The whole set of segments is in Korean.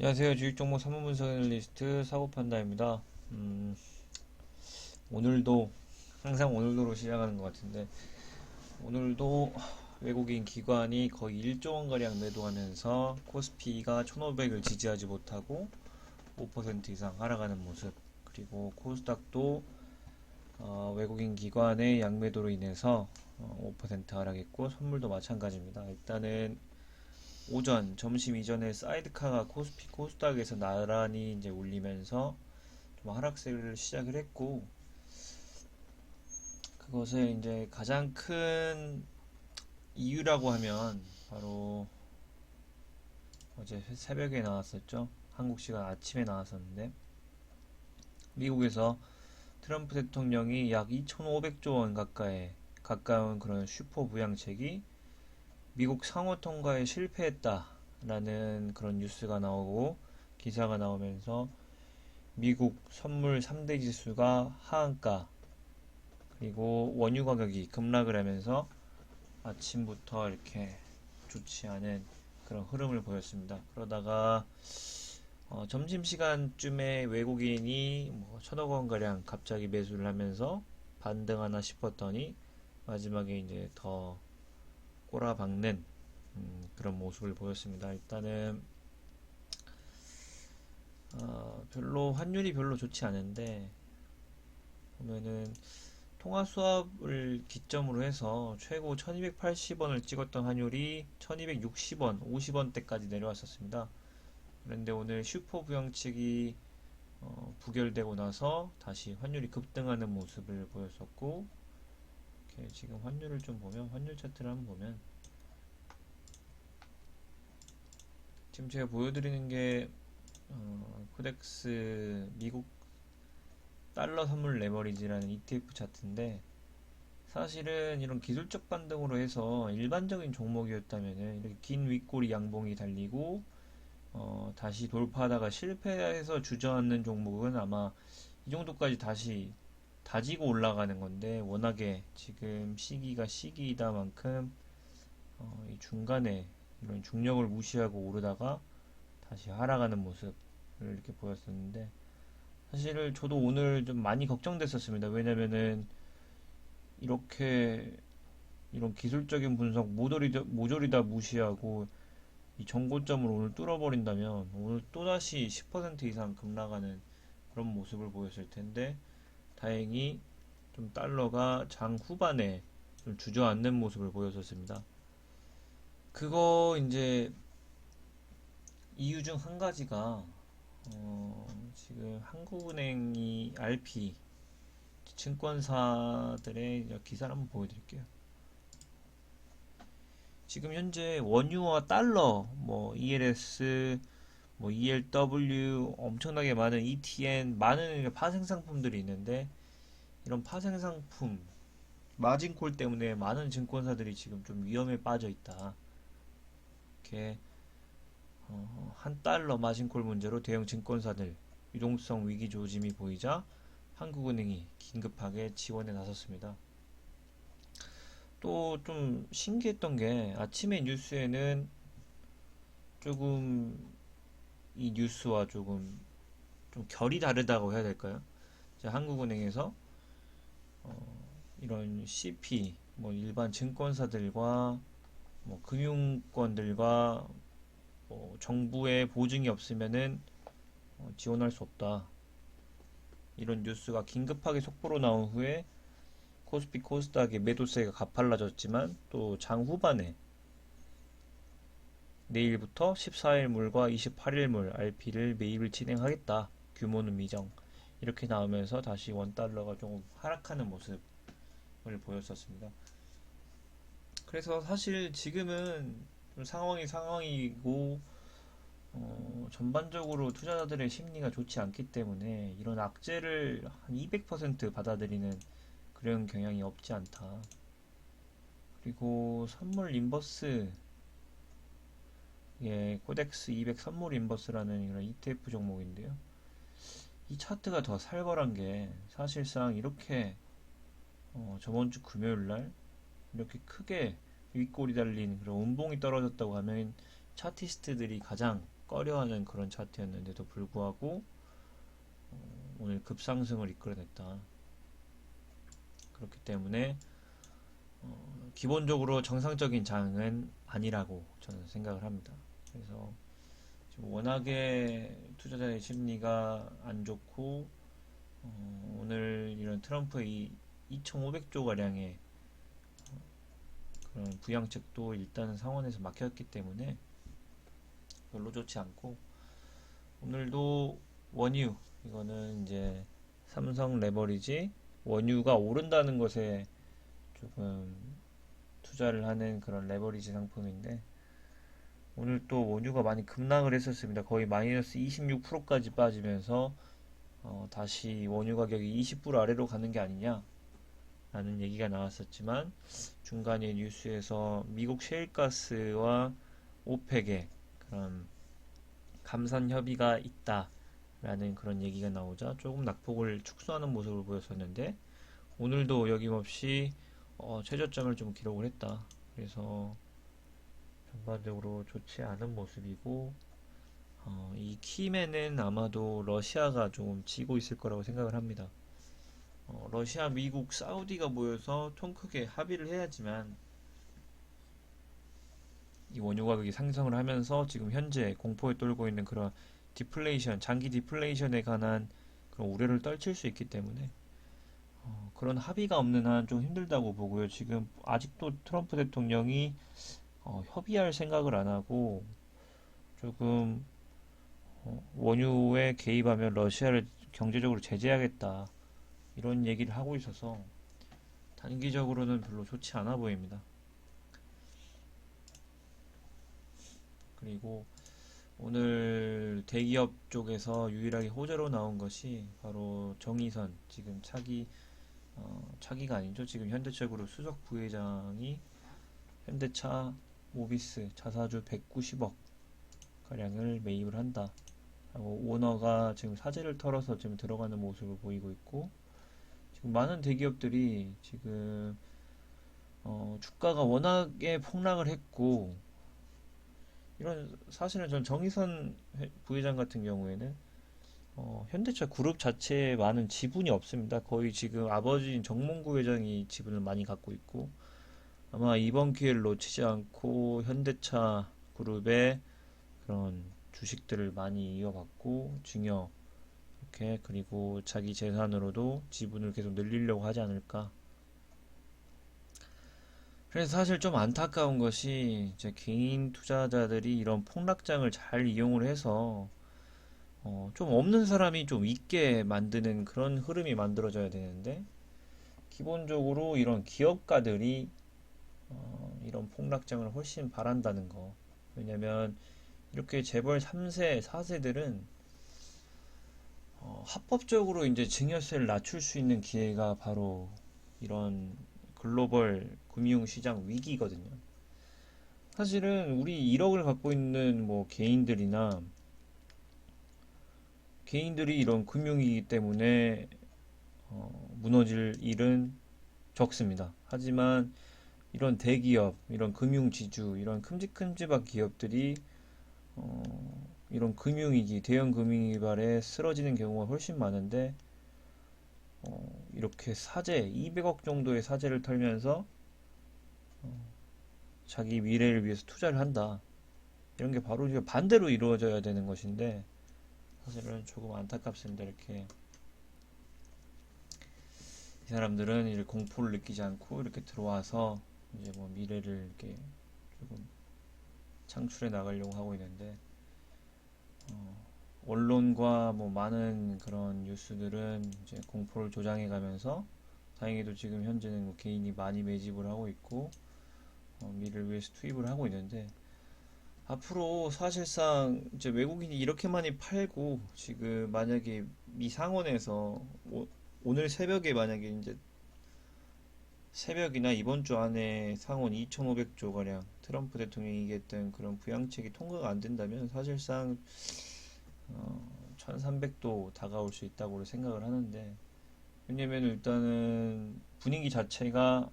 안녕하세요. 주식정보 사무분석 애널리스트 사고판다입니다. 오늘도 항상 오늘도로 시작하는 것 같은데 오늘도 외국인 기관이 거의 1조 원가량 매도하면서 코스피가 1500을 지지하지 못하고 5% 이상 하락하는 모습, 그리고 코스닥도 외국인 기관의 양매도로 인해서 5% 하락했고 선물도 마찬가지입니다. 일단은 오전, 점심 이전에 사이드카가 코스피, 코스닥에서 나란히 이제 울리면서 좀 하락세를 시작을 했고, 그것의 이제 가장 큰 이유라고 하면 바로 어제 새벽에 나왔었죠. 한국 시간 아침에 나왔었는데, 미국에서 트럼프 대통령이 약 2,500조 원 가까운 그런 슈퍼 부양책이 미국 상호 통과에 실패했다라는 그런 뉴스가 나오고 기사가 나오면서 미국 선물 3대 지수가 하한가, 그리고 원유 가격이 급락을 하면서 아침부터 이렇게 좋지 않은 그런 흐름을 보였습니다. 그러다가 점심시간쯤에 외국인이 뭐 천억 원가량 갑자기 매수를 하면서 반등하나 싶었더니 마지막에 이제 더 꼬라박는 그런 모습을 보였습니다. 일단은 별로 환율이 별로 좋지 않은데 보면은 통화 수합을 기점으로 해서 최고 1280원을 찍었던 환율이 1260원, 50원대까지 내려왔었습니다. 그런데 오늘 슈퍼 부양책이 부결되고 나서 다시 환율이 급등하는 모습을 보였었고, 이렇게 지금 환율을 좀 보면, 환율 차트를 한번 보면, 지금 제가 보여드리는 게 코덱스 미국 달러 선물 레버리지라는 ETF 차트인데, 사실은 이런 기술적 반등으로 해서 일반적인 종목이었다면은 이렇게 긴 윗꼬리 양봉이 달리고 다시 돌파하다가 실패해서 주저앉는 종목은 아마 이 정도까지 다시 다지고 올라가는 건데, 워낙에 지금 시기가 시기이다 만큼 이 중간에 이런 중력을 무시하고 오르다가 다시 하락하는 모습을 이렇게 보였었는데, 사실 저도 오늘 좀 많이 걱정됐었습니다. 왜냐면은 이렇게 이런 기술적인 분석 모조리 다 무시하고 이 정고점을 오늘 뚫어버린다면 오늘 또다시 10% 이상 급락하는 그런 모습을 보였을 텐데, 다행히 좀 달러가 장 후반에 좀 주저앉는 모습을 보였었습니다. 그거 이제 이유 중 한 가지가 지금 한국은행이 RP 증권사들의 기사를 한번 보여드릴게요. 지금 현재 원유와 달러, 뭐 ELS, 뭐 ELW, 엄청나게 많은 ETN, 많은 파생 상품들이 있는데, 이런 파생 상품 마진콜 때문에 많은 증권사들이 지금 좀 위험에 빠져 있다. 이렇게 한 달러 마진콜 문제로 대형 증권사들 유동성 위기 조짐이 보이자 한국은행이 긴급하게 지원에 나섰습니다. 또 좀 신기했던 게 아침에 뉴스에는 조금 이 뉴스와 조금 좀 결이 다르다고 해야 될까요? 한국은행에서 이런 CP, 뭐 일반 증권사들과 뭐 금융권들과 뭐 정부의 보증이 없으면은 지원할 수 없다. 이런 뉴스가 긴급하게 속보로 나온 후에 코스피 코스닥의 매도세가 가팔라졌지만, 또 장 후반에 내일부터 14일물과 28일물 RP를 매입을 진행하겠다. 규모는 미정. 이렇게 나오면서 다시 원달러가 조금 하락하는 모습을 보였었습니다. 그래서 사실 지금은 좀 상황이고 전반적으로 투자자들의 심리가 좋지 않기 때문에 이런 악재를 한 200% 받아들이는 그런 경향이 없지 않다. 그리고 선물 인버스, 예, 코덱스 200 선물 인버스라는 이런 ETF 종목인데요. 이 차트가 더 살벌한 게, 사실상 이렇게 저번 주 금요일 날 이렇게 크게 윗골이 달린 그런 운봉이 떨어졌다고 하면 차티스트들이 가장 꺼려하는 그런 차트였는데도 불구하고 오늘 급상승을 이끌어냈다. 그렇기 때문에 기본적으로 정상적인 장은 아니라고 저는 생각을 합니다. 그래서 지금 워낙에 투자자의 심리가 안 좋고 오늘 이런 트럼프의 2,500조 가량의 그런 부양책도 일단은 상원에서 막혔기 때문에 별로 좋지 않고, 오늘도 원유, 이거는 이제 삼성 레버리지, 원유가 오른다는 것에 조금 투자를 하는 그런 레버리지 상품인데, 오늘 또 원유가 많이 급락을 했었습니다. 거의 마이너스 26%까지 빠지면서 다시 원유 가격이 20불 아래로 가는 게 아니냐 라는 얘기가 나왔었지만, 중간에 뉴스에서 미국 셰일가스와 오펙의 그런 감산 협의가 있다 라는 그런 얘기가 나오자 조금 낙폭을 축소하는 모습을 보였었는데, 오늘도 여김없이 최저점을 좀 기록을 했다. 그래서 전반적으로 좋지 않은 모습이고, 이 키맨은 아마도 러시아가 조금 지고 있을 거라고 생각을 합니다. 러시아, 미국, 사우디가 모여서 통 크게 합의를 해야지만 이 원유 가격이 상승을 하면서 지금 현재 공포에 떨고 있는 그런 디플레이션, 장기 디플레이션에 관한 그런 우려를 떨칠 수 있기 때문에 그런 합의가 없는 한 좀 힘들다고 보고요. 지금 아직도 트럼프 대통령이 협의할 생각을 안 하고 조금 원유에 개입하면 러시아를 경제적으로 제재하겠다 이런 얘기를 하고 있어서 단기적으로는 별로 좋지 않아 보입니다. 그리고 오늘 대기업 쪽에서 유일하게 호재로 나온 것이 바로 정의선, 지금 차기가 아니죠. 지금 현대차그룹 수석 부회장이 현대차 모비스 자사주 190억 가량을 매입을 한다 하고, 오너가 지금 사재를 털어서 지금 들어가는 모습을 보이고 있고, 지금 많은 대기업들이 지금 주가가 워낙에 폭락을 했고, 이런 사실은 전 정의선 부회장 같은 경우에는 현대차 그룹 자체에 많은 지분이 없습니다. 거의 지금 아버지인 정몽구 회장이 지분을 많이 갖고 있고, 아마 이번 기회를 놓치지 않고 현대차 그룹의 그런 주식들을 많이 이어받고 증여, 이렇게, 그리고 자기 재산으로도 지분을 계속 늘리려고 하지 않을까. 그래서 사실 좀 안타까운 것이 이제 개인 투자자들이 이런 폭락장을 잘 이용을 해서 좀 없는 사람이 좀 있게 만드는 그런 흐름이 만들어져야 되는데, 기본적으로 이런 기업가들이 이런 폭락장을 훨씬 바란다는 거. 왜냐면 이렇게 재벌 3세, 4세들은 합법적으로 이제 증여세를 낮출 수 있는 기회가 바로 이런 글로벌 금융시장 위기거든요. 사실은 우리 1억을 갖고 있는 뭐 개인들이 이런 금융위기 때문에 무너질 일은 적습니다. 하지만 이런 대기업, 이런 금융지주, 이런 큼직큼직한 기업들이 이런 금융위기, 대형 금융위기 발에 쓰러지는 경우가 훨씬 많은데, 이렇게 사재, 200억 정도의 사재를 털면서 자기 미래를 위해서 투자를 한다. 이런 게 바로 이제 반대로 이루어져야 되는 것인데, 사실은 조금 안타깝습니다. 이렇게 이 사람들은 이렇게 공포를 느끼지 않고 이렇게 들어와서 이제 뭐 미래를 이렇게 조금 창출해 나가려고 하고 있는데, 언론과 뭐 많은 그런 뉴스들은 이제 공포를 조장해 가면서, 다행히도 지금 현재는 뭐 개인이 많이 매집을 하고 있고 미래를 위해서 투입을 하고 있는데, 앞으로 사실상 이제 외국인이 이렇게 많이 팔고, 지금 만약에 미 상원에서 오늘 새벽에 만약에 이제 새벽이나 이번 주 안에 상원 2,500조 가량 트럼프 대통령이 얘기했던 그런 부양책이 통과가 안 된다면 사실상 1300도 다가올 수 있다고 생각을 하는데, 왜냐면 일단은 분위기 자체가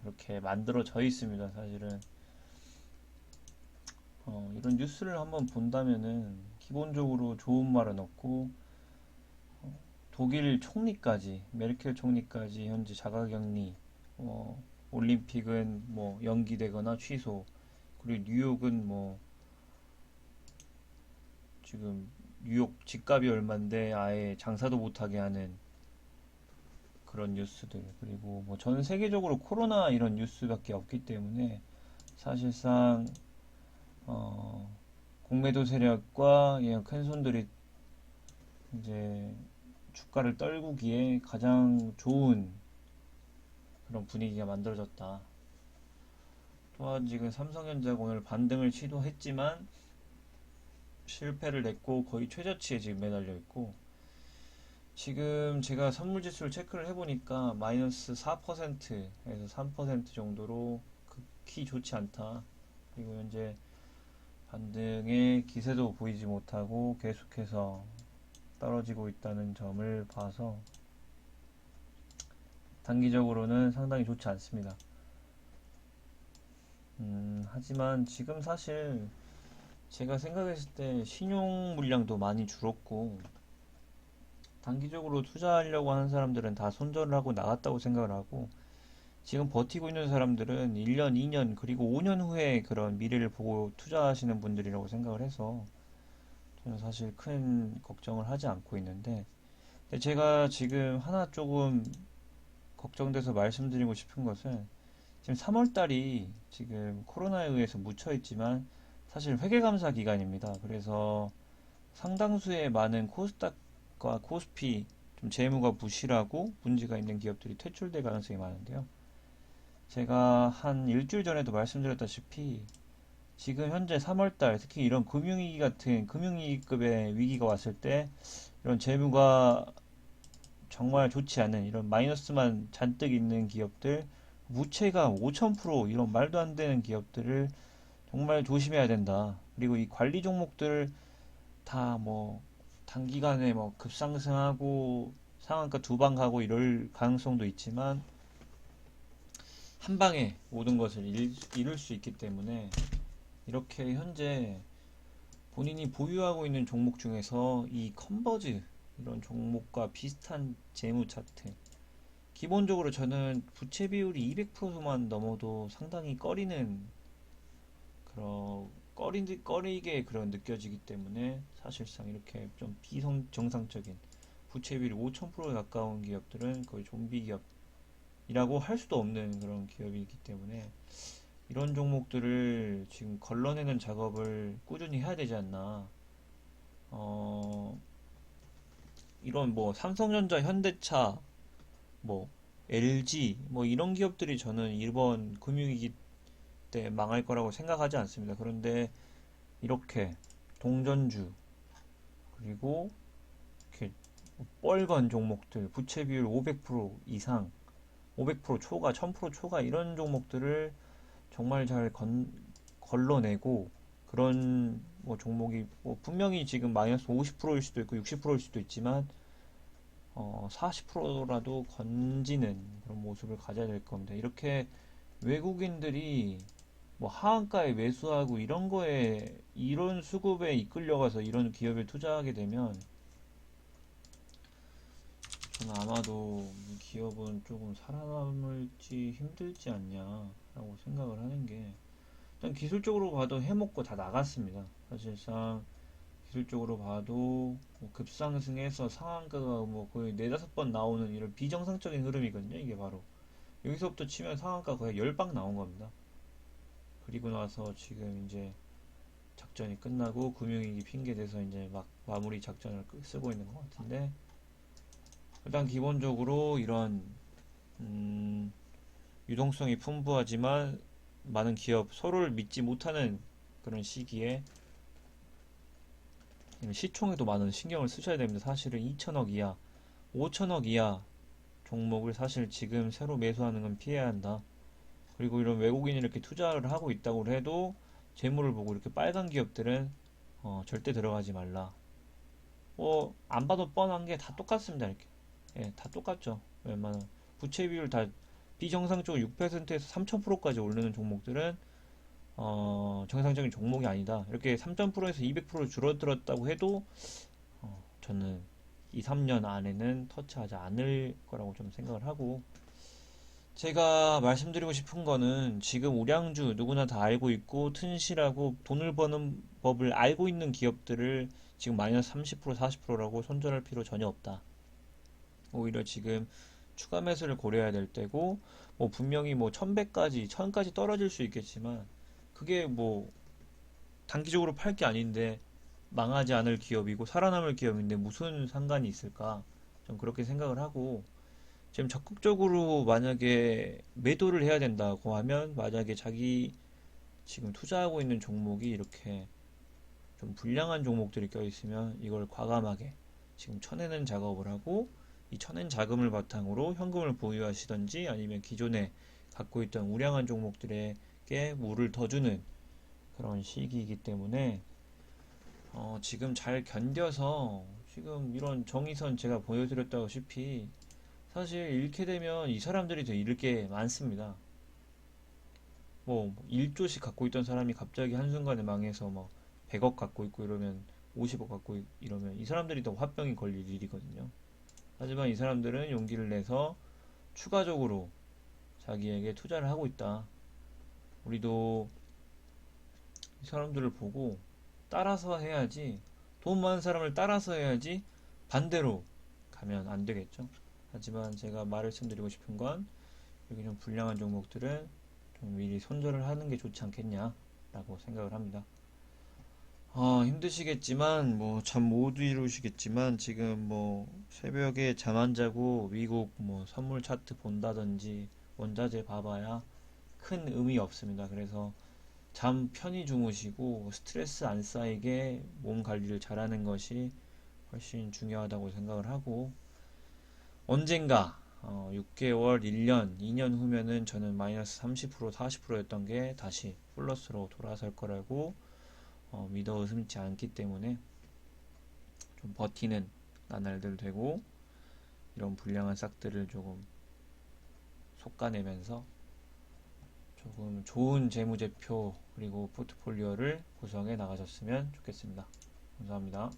그렇게 만들어져 있습니다. 사실은 이런 뉴스를 한번 본다면은 기본적으로 좋은 말은 없고 독일 총리까지 메르켈 총리까지 현재 자가격리 올림픽은 뭐 연기되거나 취소 그리고 뉴욕은 뭐 지금 뉴욕 집값이 얼만데 아예 장사도 못하게 하는 그런 뉴스들 그리고 뭐 전 세계적으로 코로나 이런 뉴스밖에 없기 때문에 사실상 어, 공매도 세력과 큰 손들이 이제 주가를 떨구기에 가장 좋은 그런 분위기가 만들어졌다. 또한 지금 삼성전자가 오늘 반등을 시도했지만 실패를 냈고 거의 최저치에 지금 매달려 있고 지금 제가 선물지수를 체크를 해보니까 마이너스 4%에서 3% 정도로 극히 좋지 않다. 그리고 현재 반등의 기세도 보이지 못하고 계속해서 떨어지고 있다는 점을 봐서 단기적으로는 상당히 좋지 않습니다. 하지만 지금 사실 제가 생각했을 때 신용 물량도 많이 줄었고 단기적으로 투자하려고 하는 사람들은 다 손절을 하고 나갔다고 생각을 하고 지금 버티고 있는 사람들은 1년, 2년, 그리고 5년 후에 그런 미래를 보고 투자하시는 분들이라고 생각을 해서 저는 사실 큰 걱정을 하지 않고 있는데 근데 제가 지금 하나 조금 걱정돼서 말씀드리고 싶은 것은 지금 3월 달이 지금 코로나에 의해서 묻혀 있지만 사실 회계감사 기간입니다. 그래서 상당수의 많은 코스닥과 코스피 좀 재무가 부실하고 문제가 있는 기업들이 퇴출될 가능성이 많은데요. 제가 한 일주일 전에도 말씀드렸다시피 지금 현재 3월달 특히 이런 금융위기 같은 금융위기급의 위기가 왔을 때 이런 재무가 정말 좋지 않은 이런 마이너스만 잔뜩 있는 기업들 무채가 5000% 이런 말도 안 되는 기업들을 정말 조심해야 된다. 그리고 이 관리 종목들 다 뭐 단기간에 뭐 급상승하고 상한가 두 방 가고 이럴 가능성도 있지만 한 방에 모든 것을 잃을 수 있기 때문에 이렇게 현재 본인이 보유하고 있는 종목 중에서 이 컨버즈 이런 종목과 비슷한 재무 차트 기본적으로 저는 부채 비율이 200%만 넘어도 상당히 꺼리는 그런 꺼리게 그런 느껴지기 때문에 사실상 이렇게 좀 비정상적인 부채 비율이 5000%에 가까운 기업들은 거의 좀비 기업이라고 할 수도 없는 그런 기업이기 때문에 이런 종목들을 지금 걸러내는 작업을 꾸준히 해야 되지 않나. 어, 이런 뭐 삼성전자, 현대차, 뭐 LG 뭐 이런 기업들이 저는 이번 금융위기 때 망할 거라고 생각하지 않습니다. 그런데 이렇게 동전주 그리고 이렇게 뻘건 종목들 부채 비율 500% 이상 500% 초과 1000% 초과 이런 종목들을 정말 잘 걸러내고 그런 뭐 종목이 뭐 분명히 지금 마이너스 50%일 수도 있고 60%일 수도 있지만 40%라도 건지는 그런 모습을 가져야 될 겁니다. 이렇게 외국인들이 뭐 하한가에 매수하고 이런 거에 이런 수급에 이끌려가서 이런 기업에 투자하게 되면 저는 아마도 이 기업은 조금 살아남을지 힘들지 않냐라고 생각을 하는 게 일단 기술적으로 봐도 해먹고 다 나갔습니다. 사실상 기술적으로 봐도 뭐 급상승해서 상한가가 뭐 거의 네다섯 번 나오는 이런 비정상적인 흐름이거든요. 이게 바로 여기서부터 치면 상한가 거의 10방 나온 겁니다. 그리고 나서 지금 이제 작전이 끝나고 금융위기 핑계 대서 이제 막 마무리 작전을 쓰고 있는 것 같은데 일단 기본적으로 이런 유동성이 풍부하지만 많은 기업 서로를 믿지 못하는 그런 시기에 시총에도 많은 신경을 쓰셔야 됩니다. 사실은 2천억 이하, 5천억 이하 종목을 사실 지금 새로 매수하는 건 피해야 한다. 그리고 이런 외국인이 이렇게 투자를 하고 있다고 해도 재물을 보고 이렇게 빨간 기업들은 절대 들어가지 말라. 뭐 안 봐도 뻔한 게 다 똑같습니다. 이렇게 예, 다 똑같죠. 웬만한 부채 비율 다 비정상적으로 6%에서 3000%까지 오르는 종목들은 정상적인 종목이 아니다. 이렇게 3.0%에서 200% 줄어들었다고 해도 저는 2, 3년 안에는 터치하지 않을 거라고 좀 생각을 하고, 제가 말씀드리고 싶은 거는 지금 우량주 누구나 다 알고 있고 튼실하고 돈을 버는 법을 알고 있는 기업들을 지금 마이너스 30% 40%라고 손절할 필요 전혀 없다. 오히려 지금 추가 매수를 고려해야 될 때고, 뭐 분명히 뭐 1100까지 1000까지 떨어질 수 있겠지만 그게 뭐 단기적으로 팔 게 아닌데 망하지 않을 기업이고 살아남을 기업인데 무슨 상관이 있을까? 좀 그렇게 생각을 하고, 지금 적극적으로 만약에 매도를 해야 된다고 하면, 만약에 자기 지금 투자하고 있는 종목이 이렇게 좀 불량한 종목들이 껴있으면 이걸 과감하게 지금 쳐내는 작업을 하고, 이 쳐낸 자금을 바탕으로 현금을 보유하시던지 아니면 기존에 갖고 있던 우량한 종목들에게 물을 더 주는 그런 시기이기 때문에 지금 잘 견뎌서, 지금 이런 정의선 제가 보여드렸다시피 사실 잃게 되면 이 사람들이 더 잃을 게 많습니다. 뭐 1조씩 갖고 있던 사람이 갑자기 한순간에 망해서 뭐 100억 갖고 있고 이러면, 50억 갖고 이러면 이 사람들이 더 화병이 걸릴 일이거든요. 하지만 이 사람들은 용기를 내서 추가적으로 자기에게 투자를 하고 있다. 우리도 이 사람들을 보고 따라서 해야지, 돈 많은 사람을 따라서 해야지 반대로 가면 안 되겠죠. 하지만 제가 말씀드리고 싶은 건, 여기 좀 불량한 종목들은 좀 미리 손절을 하는 게 좋지 않겠냐라고 생각을 합니다. 힘드시겠지만 뭐 잠 못 이루시겠지만 지금 뭐 새벽에 잠 안 자고 미국 뭐 선물 차트 본다든지 원자재 봐봐야 큰 의미 없습니다. 그래서 잠 편히 주무시고 스트레스 안 쌓이게 몸 관리를 잘하는 것이 훨씬 중요하다고 생각을 하고, 언젠가 6개월, 1년, 2년 후면은 저는 마이너스 30%, 40%였던 게 다시 플러스로 돌아설 거라고 믿어 의심치 않기 때문에 좀 버티는 나날들 되고, 이런 불량한 싹들을 조금 솎아내면서 조금 좋은 재무제표 그리고 포트폴리오를 구성해 나가셨으면 좋겠습니다. 감사합니다.